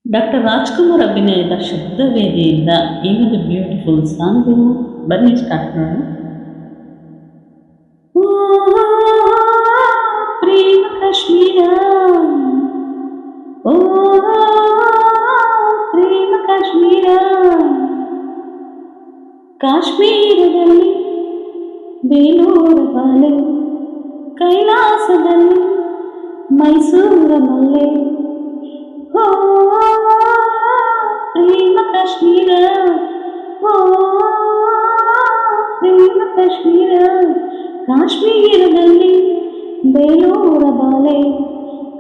Doctor Rajkumar ಅಭಿನಯದ ಶಬ್ದವೇದಿಯಿಂದ ಈ ಒಂದು ಬ್ಯೂಟಿಫುಲ್ ಸಾಂಗು ಬನ್ನಿ ಸ್ಟಾರ್ಟ್ ಮಾಡೋಣ. ಪ್ರೇಮ ಕಾಶ್ಮೀರ, ಓ ಪ್ರೇಮ ಕಾಶ್ಮೀರ, ಕಾಶ್ಮೀರದಲ್ಲಿ ಬೇಲೂರು ಬಾಲೆ, ಕೈಲಾಸದಲ್ಲಿ ಮೈಸೂರ ಮಲ್ಲೆ, ಓ ಪ್ರೇಮ ಕಾಶ್ಮೀರ, ಓ ಪ್ರೇಮ ಕಾಶ್ಮೀರ, ಕಾಶ್ಮೀರದಲ್ಲಿ ಬೇಲೂರ ಬಾಲೆ,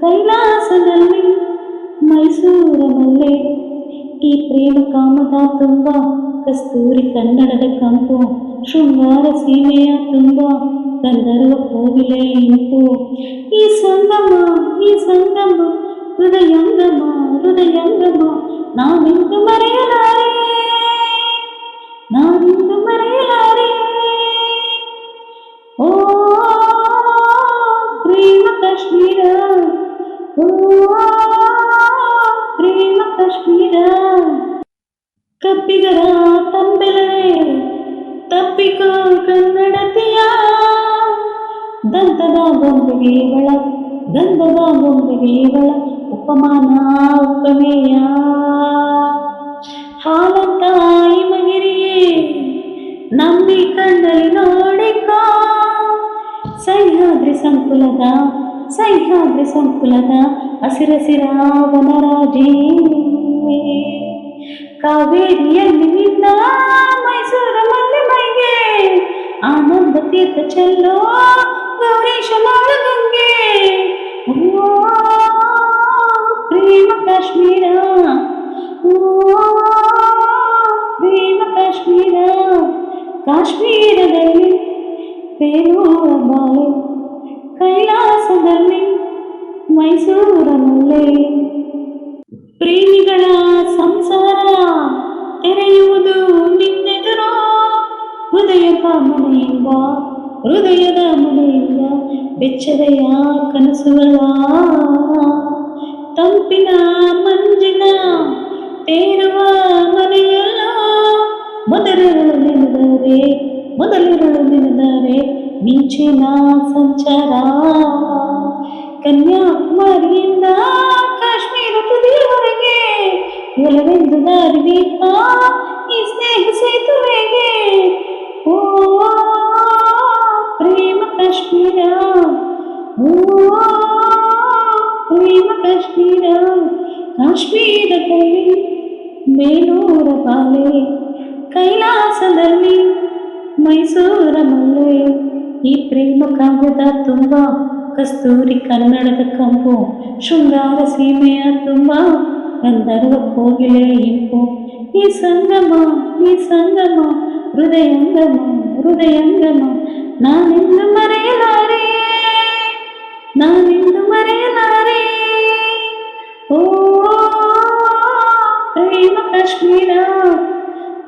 ಕೈಲಾಸದಲ್ಲಿ ಮೈಸೂರ ಮಲ್ಲೆ. ಈ ಪ್ರೇಮ ಕಾಮದ ತುಂಬ ಕಸ್ತೂರಿ ಕನ್ನಡದ ಕಂಪು, ಶೃಂಗಾರ ಸೀಮೆಯ ತುಂಬ ಗಂಧರ್ವ ಕೋಗಿಲೆ ಇಂಪು. ಈ ಸಂಗಮ ಹೃದಯಂಗಮ ಹೃದಯಂಗಮ, ನಾನಿಂದು ಮರೆಯಲಾರೆ, ನಾನಿಂದು ಮರೆಯಲಾರೆ. ಓ ಪ್ರೇಮ ಕಾಶ್ಮೀರ, ಓ ಪ್ರೇಮ ಕಾಶ್ಮೀರ, ಕಬ್ಬಿಗರ ತಂಬೆಲವೇ ತಪ್ಪಿಕೋ ಕನ್ನಡತಿಯ, ದಂತದ ಬೊಂಬೆಗೆ ಒಳ, ಗಂಧದ ಬೊಂಬೆಗೆ ಒಳ, ಉಪಮಾನ ಉಪಮೇಯ, ಹಾಲಂತಾಯಿ ಮಗಿರಿಯೇ ನಂಬಿ ಕಣ್ಣಲ್ಲಿ ನೋಡಿಕೋ, ಸಹ್ಯಾದ್ರಿ ಸಂಕುಲದ ಹಸಿರಸಿರ ವನರಾಜೇ, ಕಾವೇರಿಯಲ್ಲಿ ನಿನ್ನ ಮೈಸೂರ ಮಲ್ಲಿಮೈಗೆ, ಆನಂದ ತೀರ್ಥ ಚೆಲ್ಲೋ ಗೌರೀಶ ಮಾಳಗಂಗೆ. ಓ ಪ್ರೇಮ ಕಾಶ್ಮೀರ, ಓ ಪ್ರೇಮ ಕಾಶ್ಮೀರ, ಕಾಶ್ಮೀರದಲ್ಲಿ ಬೇಲೂರ ಬಾಲೆ, ಕೈಲಾಸದಲ್ಲಿ ಮೈಸೂರ ಮಲ್ಲೆ. ಪ್ರೇಮಿಗಳ ಸಂಸಾರ ತೆರೆಯುವುದು ನಿನ್ನೆದುರು, ಹೃದಯದ ಮನೆಯಿಂದ ಬೆಚ್ಚದೆಯ ಕನಸುಗಳ, ತಂಪಿನ ಮಂಜಿನ ತೇರುವ ಮನೆಯಲ್ಲೋ, ಮೊದಲಿರಳು ನೆನೆದರೆ ಮಿಂಚಿನ ಸಂಚಾರ. ಕನ್ಯಾಕುಮಾರಿಯಿಂದ ಕಾಶ್ಮೀರ ತುದಿಯವರೆಗೆ ಒಲವೆಂದು ದಾರಿ ದೀಪ ಈ ಸ್ನೇಹ ಸೇತುವೆಗೆ. ಓ ಪ್ರೇಮ ಕಾಶ್ಮೀರ, ಓ ಪ್ರೇಮ ಕಾಶ್ಮೀರ, ಕಾಶ್ಮೀರದಲ್ಲಿ ಬೇಲೂರ ಬಾಲೆ, ಕೈಲಾಸದಲ್ಲಿ ಮೈಸೂರ ಮಲ್ಲೆ. ಈ ಪ್ರೇಮ ಕಾವ್ಯದ ತುಂಬ ಕಸ್ತೂರಿ ಕನ್ನಡದ ಕಂಪು, ಶೃಂಗಾರ ಸೀಮೆಯ ತುಂಬ ಗಂಧರ್ವ ಕೋಗಿಲೆ ಇಂಪು. ಈ ಸಂಗಮ ಹೃದಯಂಗಮ, ನಾನಿಂದು ಮರೆಯಲಾರೆ, ನಾನಿಂದು ಮರೆಯಲಾರೆ. ಓ ಪ್ರೇಮ ಕಾಶ್ಮೀರ,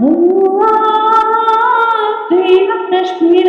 ಓ ಪ್ರೇಮ ಕಾಶ್ಮೀರ.